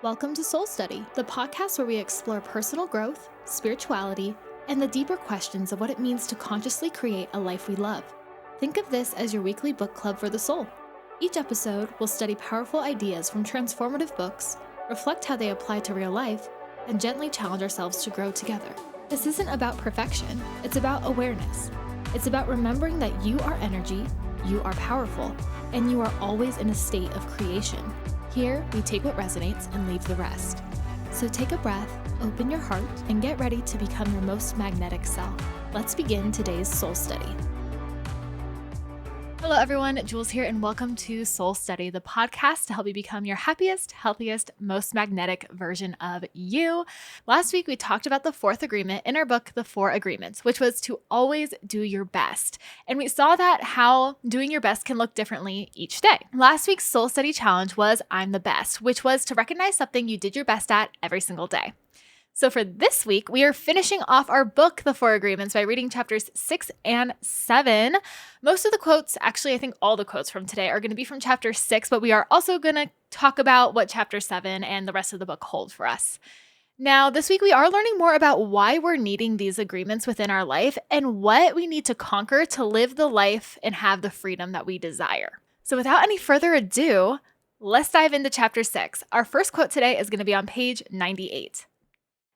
Welcome to Soul Study, the podcast where we explore personal growth, spirituality, and the deeper questions of what it means to consciously create a life we love. Think of this as your weekly book club for the soul. Each episode will study powerful ideas from transformative books, reflect how they apply to real life, and gently challenge ourselves to grow together. This isn't about perfection, it's about awareness. It's about remembering that you are energy, you are powerful, and you are always in a state of creation. Here, we take what resonates and leave the rest. So take a breath, open your heart, and get ready to become your most magnetic self. Let's begin today's Soul Study. Hello everyone, Jules here, and welcome to Soul Study, the podcast to help you become your happiest, healthiest, most magnetic version of you. Last week, we talked about the fourth agreement in our book, The 4 Agreements, which was to always do your best. And we saw that how doing your best can look differently each day. Last week's Soul Study challenge was I'm the best, which was to recognize something you did your best at every single day. So for this week, we are finishing off our book, The 4 Agreements, by reading chapters 6 and 7. Most of the quotes, actually, I think all the quotes from today are going to be from chapter 6, but we are also going to talk about what chapter 7 and the rest of the book hold for us. Now, this week, we are learning more about why we're needing these agreements within our life and what we need to conquer to live the life and have the freedom that we desire. So without any further ado, let's dive into chapter 6. Our first quote today is going to be on page 98.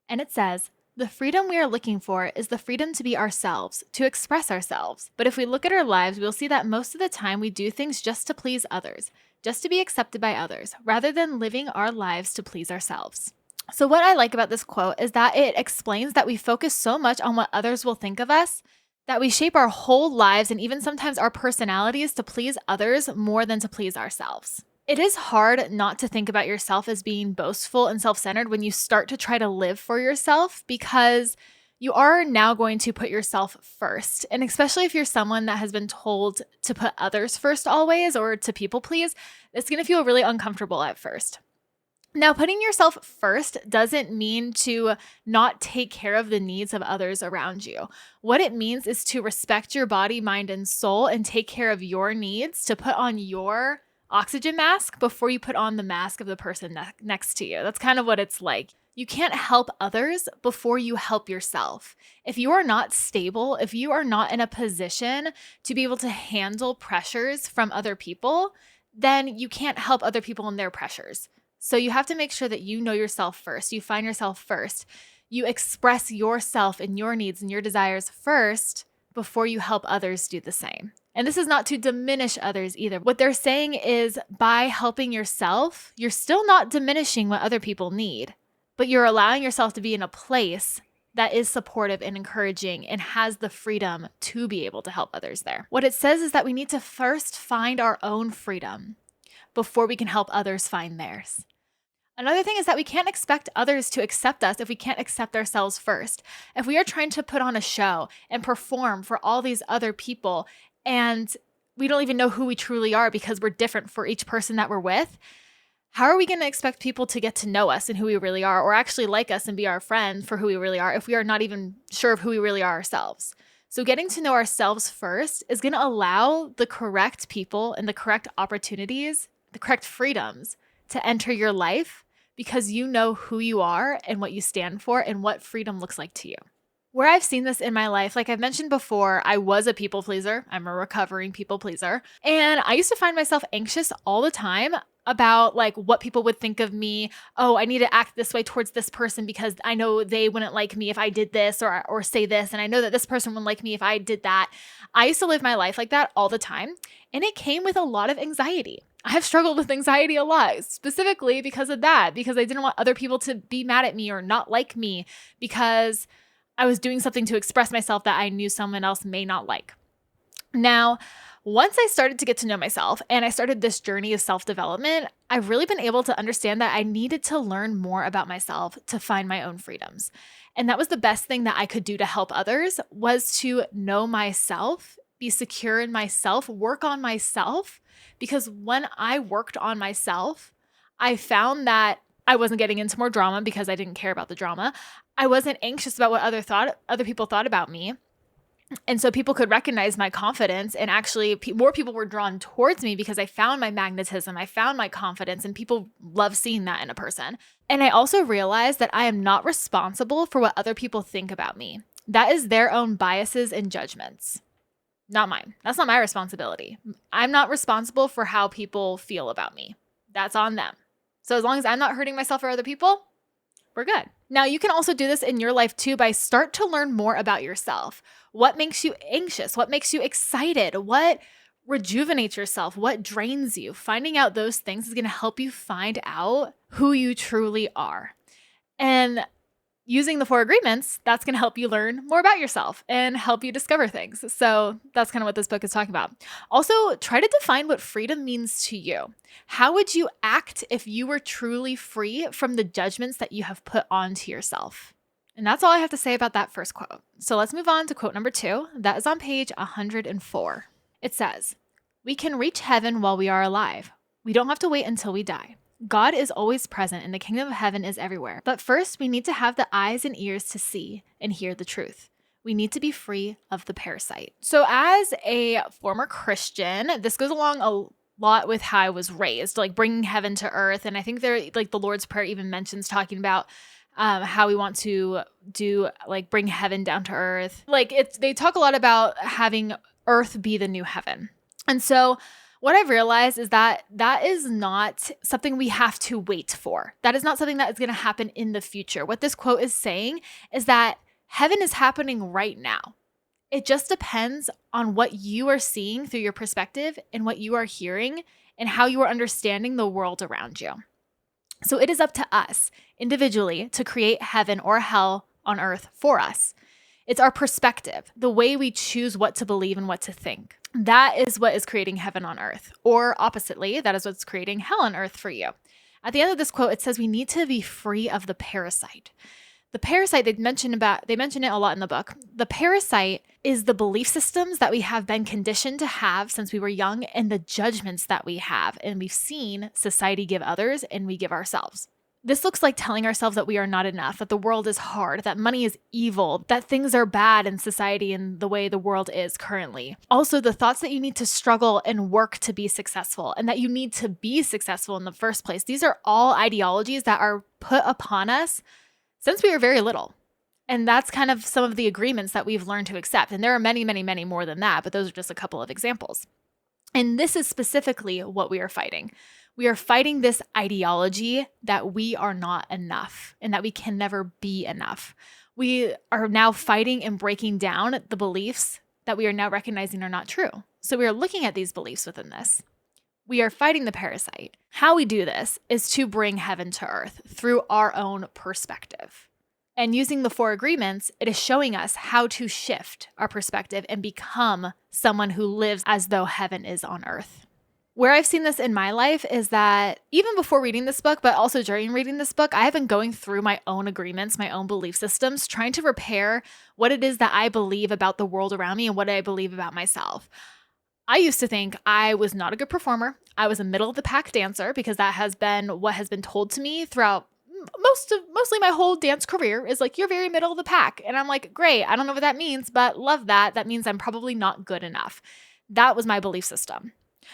And it says, "The freedom we are looking for is the freedom to be ourselves, to express ourselves. But if we look at our lives, we'll see that most of the time we do things just to please others, just to be accepted by others, rather than living our lives to please ourselves." So what I like about this quote is that it explains that we focus so much on what others will think of us, that we shape our whole lives and even sometimes our personalities to please others more than to please ourselves. It is hard not to think about yourself as being boastful and self-centered when you start to try to live for yourself, because you are now going to put yourself first. And especially if you're someone that has been told to put others first always or to people please, it's going to feel really uncomfortable at first. Now, putting yourself first doesn't mean to not take care of the needs of others around you. What it means is to respect your body, mind, and soul and take care of your needs, to put on your oxygen mask before you put on the mask of the person next to you. That's kind of what it's like. You can't help others before you help yourself. If you are not stable, if you are not in a position to be able to handle pressures from other people, then you can't help other people in their pressures. So you have to make sure that you know yourself first. You find yourself first. You express yourself and your needs and your desires first before you help others do the same. And this is not to diminish others either. What they're saying is by helping yourself, you're still not diminishing what other people need, but you're allowing yourself to be in a place that is supportive and encouraging and has the freedom to be able to help others there. What it says is that we need to first find our own freedom before we can help others find theirs. Another thing is that we can't expect others to accept us if we can't accept ourselves first. If we are trying to put on a show and perform for all these other people and we don't even know who we truly are because we're different for each person that we're with, how are we going to expect people to get to know us and who we really are, or actually like us and be our friend for who we really are if we are not even sure of who we really are ourselves? So getting to know ourselves first is going to allow the correct people and the correct opportunities, the correct freedoms to enter your life, because you know who you are and what you stand for and what freedom looks like to you. Where I've seen this in my life, like I've mentioned before, I was a people pleaser. I'm a recovering people pleaser. And I used to find myself anxious all the time about like what people would think of me. Oh, I need to act this way towards this person because I know they wouldn't like me if I did this or say this. And I know that this person wouldn't like me if I did that. I used to live my life like that all the time. And it came with a lot of anxiety. I have struggled with anxiety a lot, specifically because of that, because I didn't want other people to be mad at me or not like me because I was doing something to express myself that I knew someone else may not like. Now, once I started to get to know myself and I started this journey of self-development, I've really been able to understand that I needed to learn more about myself to find my own freedoms. And that was the best thing that I could do to help others, was to know myself, be secure in myself, work on myself. Because when I worked on myself, I found that I wasn't getting into more drama because I didn't care about the drama. I wasn't anxious about what other people thought about me. And so people could recognize my confidence, and actually more people were drawn towards me because I found my magnetism, I found my confidence, and people love seeing that in a person. And I also realized that I am not responsible for what other people think about me. That is their own biases and judgments, not mine. That's not my responsibility. I'm not responsible for how people feel about me. That's on them. So as long as I'm not hurting myself or other people, we're good. Now, you can also do this in your life too by start to learn more about yourself. What makes you anxious? What makes you excited? What rejuvenates yourself? What drains you? Finding out those things is going to help you find out who you truly are. And using the 4 agreements, that's going to help you learn more about yourself and help you discover things. So that's kind of what this book is talking about. Also, try to define what freedom means to you. How would you act if you were truly free from the judgments that you have put onto yourself? And that's all I have to say about that first quote. So let's move on to quote number 2. That is on page 104. It says, "We can reach heaven while we are alive. We don't have to wait until we die. God is always present and the kingdom of heaven is everywhere. But first, we need to have the eyes and ears to see and hear the truth. We need to be free of the parasite." So as a former Christian, this goes along a lot with how I was raised, like bringing heaven to earth. And I think the Lord's Prayer even mentions talking about how we want to do, like, bring heaven down to earth. They talk a lot about having earth be the new heaven. And so what I've realized is that that is not something we have to wait for. That is not something that is going to happen in the future. What this quote is saying is that heaven is happening right now. It just depends on what you are seeing through your perspective and what you are hearing and how you are understanding the world around you. So it is up to us individually to create heaven or hell on earth for us. It's our perspective, the way we choose what to believe and what to think. That is what is creating heaven on earth. Or oppositely, that is what's creating hell on earth for you. At the end of this quote, it says we need to be free of the parasite. The parasite, they mention it a lot in the book. The parasite is the belief systems that we have been conditioned to have since we were young and the judgments that we have and we've seen society give others and we give ourselves. This looks like telling ourselves that we are not enough, that the world is hard, that money is evil, that things are bad in society and the way the world is currently. Also, the thoughts that you need to struggle and work to be successful and that you need to be successful in the first place. These are all ideologies that are put upon us since we were very little. And that's kind of some of the agreements that we've learned to accept. And there are many, many, many more than that, but those are just a couple of examples. And this is specifically what we are fighting. We are fighting this ideology that we are not enough and that we can never be enough. We are now fighting and breaking down the beliefs that we are now recognizing are not true. So we are looking at these beliefs within this. We are fighting the parasite. How we do this is to bring heaven to earth through our own perspective. And using the 4 agreements, it is showing us how to shift our perspective and become someone who lives as though heaven is on earth. Where I've seen this in my life is that even before reading this book, but also during reading this book, I have been going through my own agreements, my own belief systems, trying to repair what it is that I believe about the world around me and what I believe about myself. I used to think I was not a good performer. I was a middle of the pack dancer because that has been what has been told to me throughout mostly my whole dance career is like, you're very middle of the pack. And I'm like, great. I don't know what that means, but love that. That means I'm probably not good enough. That was my belief system.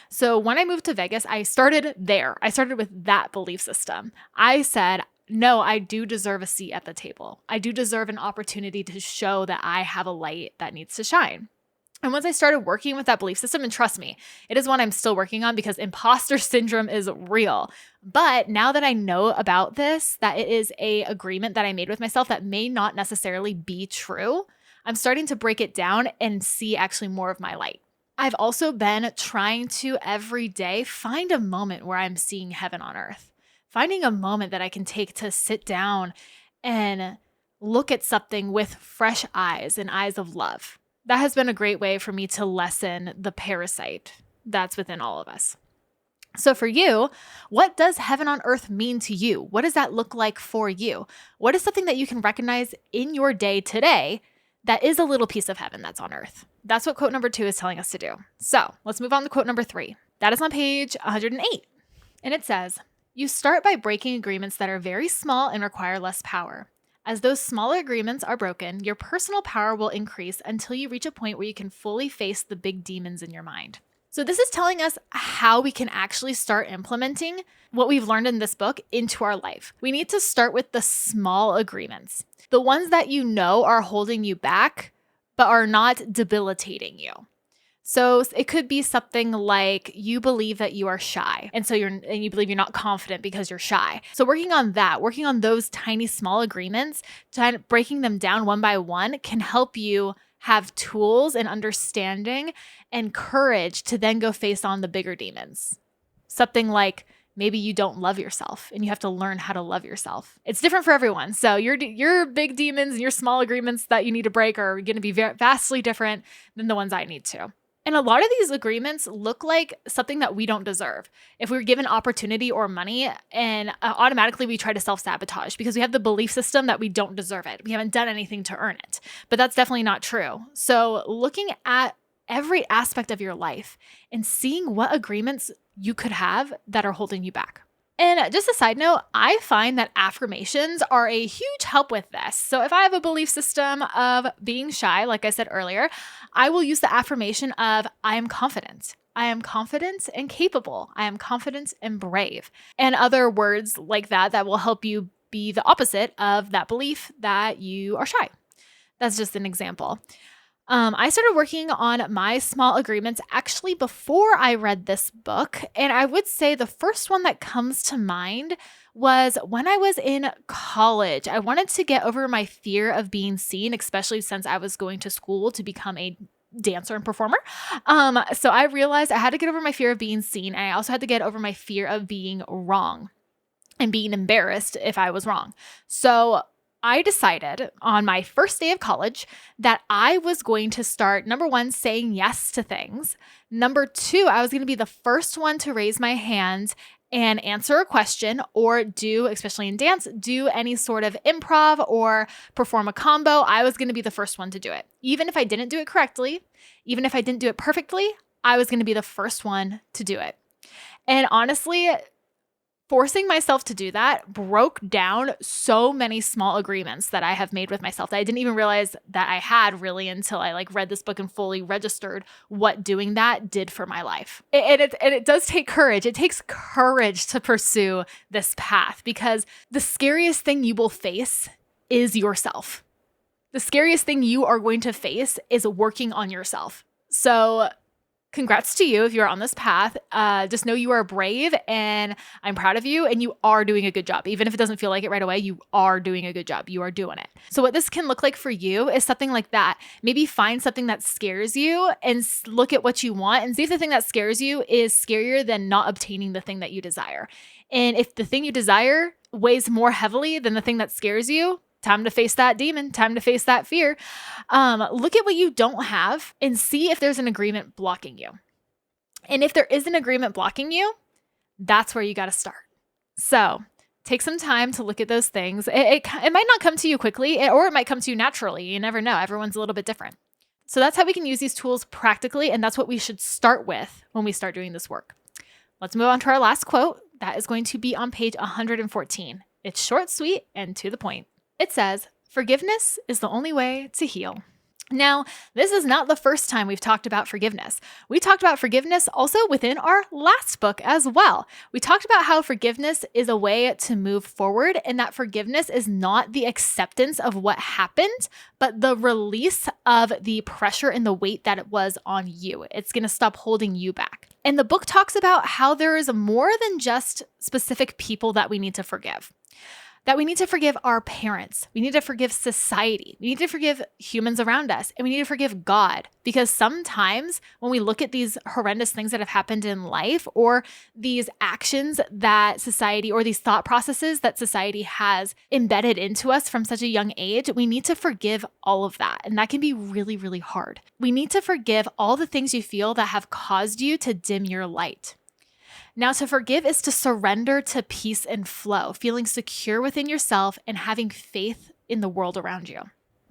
So when I moved to Vegas, I started there. I started with that belief system. I said, no, I do deserve a seat at the table. I do deserve an opportunity to show that I have a light that needs to shine. And once I started working with that belief system, and trust me, it is one I'm still working on because imposter syndrome is real. But now that I know about this, that it is an agreement that I made with myself that may not necessarily be true, I'm starting to break it down and see actually more of my light. I've also been trying to every day find a moment where I'm seeing heaven on earth, finding a moment that I can take to sit down and look at something with fresh eyes and eyes of love. That has been a great way for me to lessen the parasite that's within all of us. So for you, what does heaven on earth mean to you? What does that look like for you? What is something that you can recognize in your day today that is a little piece of heaven that's on earth? That's what quote number 2 is telling us to do. So let's move on to quote number 3. That is on page 108. And it says, you start by breaking agreements that are very small and require less power. As those smaller agreements are broken, your personal power will increase until you reach a point where you can fully face the big demons in your mind. So this is telling us how we can actually start implementing what we've learned in this book into our life. We need to start with the small agreements, the ones that you know are holding you back, but are not debilitating you. So it could be something like you believe that you are shy, and you believe you're not confident because you're shy. So working on that, working on those tiny small agreements, breaking them down one by one can help you have tools and understanding and courage to then go face on the bigger demons. Something like maybe you don't love yourself and you have to learn how to love yourself. It's different for everyone. So your big demons and your small agreements that you need to break are going to be vastly different than the ones I need to. And a lot of these agreements look like something that we don't deserve. If we were given opportunity or money, and automatically we try to self-sabotage because we have the belief system that we don't deserve it. We haven't done anything to earn it. But that's definitely not true. So looking at every aspect of your life and seeing what agreements you could have that are holding you back. And just a side note, I find that affirmations are a huge help with this. So if I have a belief system of being shy, like I said earlier, I will use the affirmation of I am confident. I am confident and capable. I am confident and brave. And other words like that will help you be the opposite of that belief that you are shy. That's just an example. I started working on my small agreements actually before I read this book. And I would say the first one that comes to mind was when I was in college. I wanted to get over my fear of being seen, especially since I was going to school to become a dancer and performer. So I realized I had to get over my fear of being seen. And I also had to get over my fear of being wrong and being embarrassed if I was wrong. So I decided on my first day of college that I was going to start, number one, saying yes to things. Number two, I was going to be the first one to raise my hand and answer a question or do, especially in dance, do any sort of improv or perform a combo. I was going to be the first one to do it. Even if I didn't do it correctly, even if I didn't do it perfectly, I was going to be the first one to do it. And honestly, forcing myself to do that broke down so many small agreements that I have made with myself that I didn't even realize that I had really until I read this book and fully registered what doing that did for my life. And it does take courage. It takes courage to pursue this path because the scariest thing you will face is yourself. The scariest thing you are going to face is working on yourself. So congrats to you if you're on this path. Just know you are brave and I'm proud of you and you are doing a good job. Even if it doesn't feel like it right away, you are doing a good job. You are doing it. So what this can look like for you is something like that. Maybe find something that scares you and look at what you want and see if the thing that scares you is scarier than not obtaining the thing that you desire. And if the thing you desire weighs more heavily than the thing that scares you, time to face that demon, time to face that fear. Look at what you don't have and see if there's an agreement blocking you. And if there is an agreement blocking you, that's where you got to start. So take some time to look at those things. It might not come to you quickly, or it might come to you naturally. You never know. Everyone's a little bit different. So that's how we can use these tools practically. And that's what we should start with when we start doing this work. Let's move on to our last quote. That is going to be on page 114. It's short, sweet, and to the point. It says, "Forgiveness is the only way to heal." Now, this is not the first time we've talked about forgiveness. We talked about forgiveness also within our last book as well. We talked about how forgiveness is a way to move forward and that forgiveness is not the acceptance of what happened, but the release of the pressure and the weight that it was on you. It's going to stop holding you back. And the book talks about how there is more than just specific people that we need to forgive. That we need to forgive our parents. We need to forgive society. We need to forgive humans around us. And we need to forgive God. Because sometimes when we look at these horrendous things that have happened in life or these actions that society or these thought processes that society has embedded into us from such a young age, we need to forgive all of that. And that can be really, really hard. We need to forgive all the things you feel that have caused you to dim your light. Now, to forgive is to surrender to peace and flow, feeling secure within yourself and having faith in the world around you.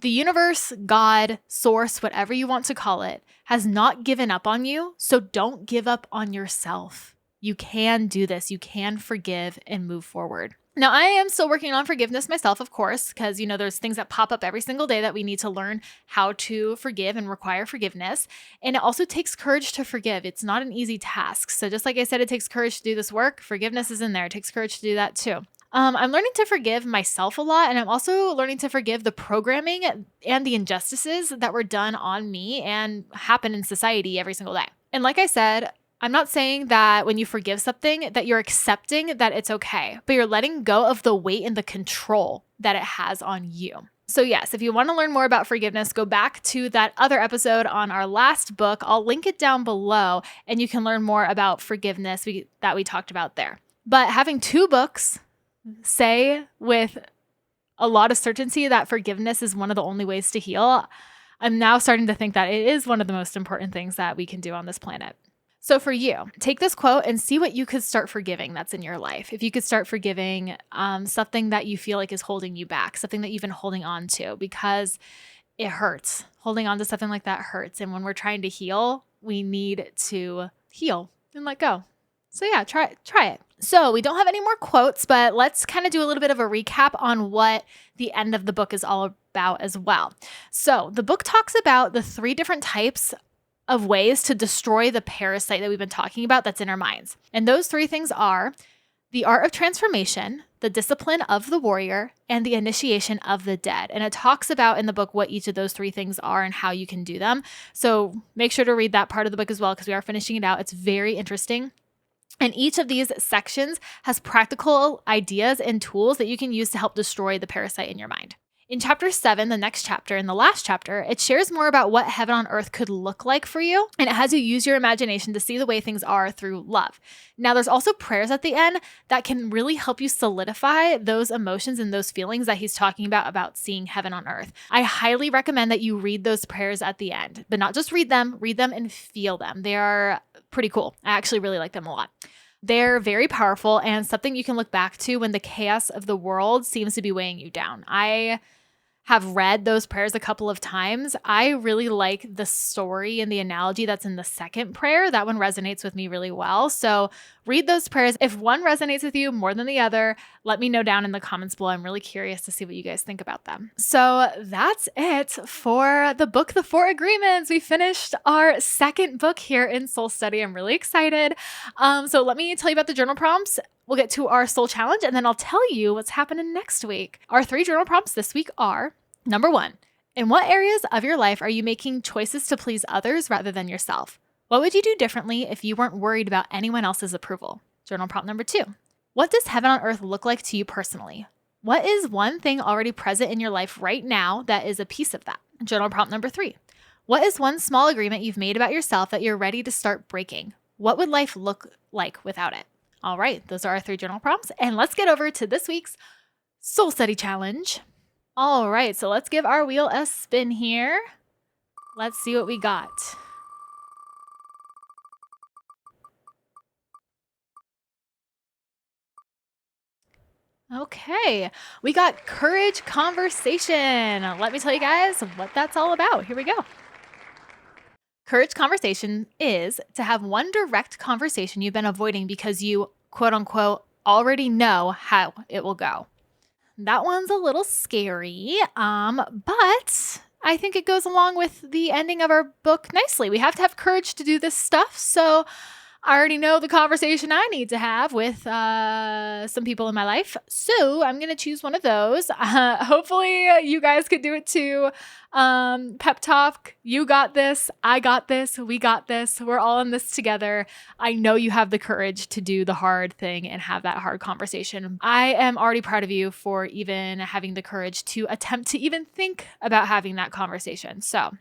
The universe, God, source, whatever you want to call it, has not given up on you, so don't give up on yourself. You can do this. You can forgive and move forward. Now, I am still working on forgiveness myself, of course, because, there's things that pop up every single day that we need to learn how to forgive and require forgiveness. And it also takes courage to forgive. It's not an easy task. So just like I said, it takes courage to do this work. Forgiveness is in there. It takes courage to do that too. I'm learning to forgive myself a lot, and I'm also learning to forgive the programming and the injustices that were done on me and happen in society every single day. And like I said, I'm not saying that when you forgive something that you're accepting that it's okay, but you're letting go of the weight and the control that it has on you. So yes, if you want to learn more about forgiveness, go back to that other episode on our last book. I'll link it down below and you can learn more about forgiveness that we talked about there. But having 2 books say with a lot of certainty that forgiveness is one of the only ways to heal, I'm now starting to think that it is one of the most important things that we can do on this planet. So for you, take this quote and see what you could start forgiving that's in your life. If you could start forgiving something that you feel like is holding you back, something that you've been holding on to, because it hurts. Holding on to something like that hurts. And when we're trying to heal, we need to heal and let go. So yeah, try it. So we don't have any more quotes, but let's kind of do a little bit of a recap on what the end of the book is all about as well. So the book talks about the 3 different types of ways to destroy the parasite that we've been talking about that's in our minds. And those 3 things are the art of transformation, the discipline of the warrior, and the initiation of the dead. And it talks about in the book what each of those 3 things are and how you can do them. So make sure to read that part of the book as well, because we are finishing it out. It's very interesting. And each of these sections has practical ideas and tools that you can use to help destroy the parasite in your mind. In chapter 7, the next chapter, in the last chapter, it shares more about what heaven on earth could look like for you, and it has you use your imagination to see the way things are through love. Now, there's also prayers at the end that can really help you solidify those emotions and those feelings that he's talking about seeing heaven on earth. I highly recommend that you read those prayers at the end, but not just read them and feel them. They are pretty cool. I actually really like them a lot. They're very powerful and something you can look back to when the chaos of the world seems to be weighing you down. I have read those prayers a couple of times. I really like the story and the analogy that's in the second prayer. That one resonates with me really well. So read those prayers. If one resonates with you more than the other, let me know down in the comments below. I'm really curious to see what you guys think about them. So that's it for the book, The 4 Agreements. We finished our second book here in Soul Study. I'm really excited. So let me tell you about the journal prompts. We'll get to our soul challenge, and then I'll tell you what's happening next week. Our 3 journal prompts this week are: number 1, in what areas of your life are you making choices to please others rather than yourself? What would you do differently if you weren't worried about anyone else's approval? Journal prompt number 2, what does heaven on earth look like to you personally? What is one thing already present in your life right now that is a piece of that? Journal prompt number 3, what is one small agreement you've made about yourself that you're ready to start breaking? What would life look like without it? All right, those are our 3 journal prompts, and let's get over to this week's Soul Study Challenge. All right, so let's give our wheel a spin here. Let's see what we got. Okay, we got Courage Conversation. Let me tell you guys what that's all about. Here we go. Courage Conversation is to have one direct conversation you've been avoiding because you, quote unquote, already know how it will go. That one's a little scary, but I think it goes along with the ending of our book nicely. We have to have courage to do this stuff, so I already know the conversation I need to have with some people in my life. So I'm going to choose one of those. Hopefully you guys could do it too. Pep talk, you got this, I got this, we got this. We're all in this together. I know you have the courage to do the hard thing and have that hard conversation. I am already proud of you for even having the courage to attempt to even think about having that conversation. So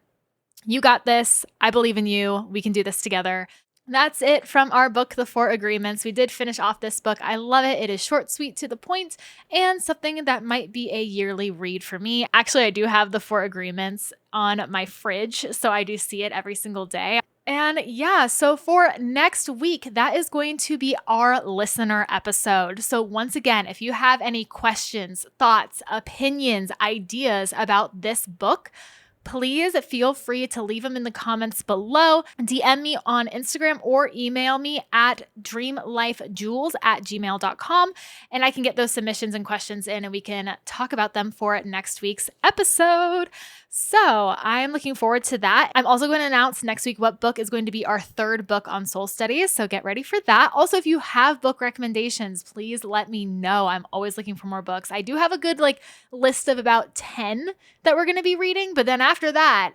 you got this. I believe in you. We can do this together. That's it from our book, The 4 Agreements. We did finish off this book. I love it. It is short, sweet, to the point, and something that might be a yearly read for me. Actually, I do have The 4 Agreements on my fridge, so I do see it every single day. And yeah, so for next week, that is going to be our listener episode. So once again, if you have any questions, thoughts, opinions, ideas about this book, please feel free to leave them in the comments below. DM me on Instagram or email me at dreamlifejewels@gmail.com, and I can get those submissions and questions in and we can talk about them for next week's episode. So I am looking forward to that. I'm also going to announce next week what book is going to be our third book on soul studies. So get ready for that. Also, if you have book recommendations, please let me know. I'm always looking for more books. I do have a good list of about 10 that we're going to be reading, but then after that,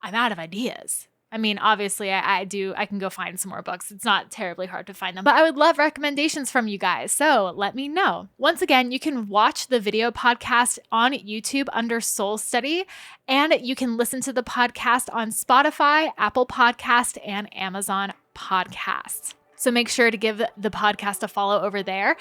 I'm out of ideas. I mean, obviously I can go find some more books. It's not terribly hard to find them, but I would love recommendations from you guys. So let me know. Once again, you can watch the video podcast on YouTube under Soul Study, and you can listen to the podcast on Spotify, Apple Podcast, and Amazon Podcasts. So make sure to give the podcast a follow over there.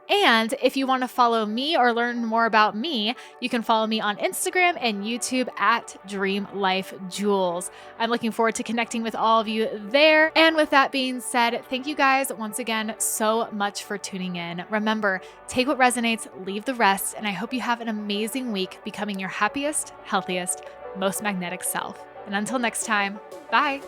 And if you want to follow me or learn more about me, you can follow me on Instagram and YouTube at Dream Life Jewels. I'm looking forward to connecting with all of you there. And with that being said, thank you guys once again so much for tuning in. Remember, take what resonates, leave the rest, and I hope you have an amazing week becoming your happiest, healthiest, most magnetic self. And until next time, bye.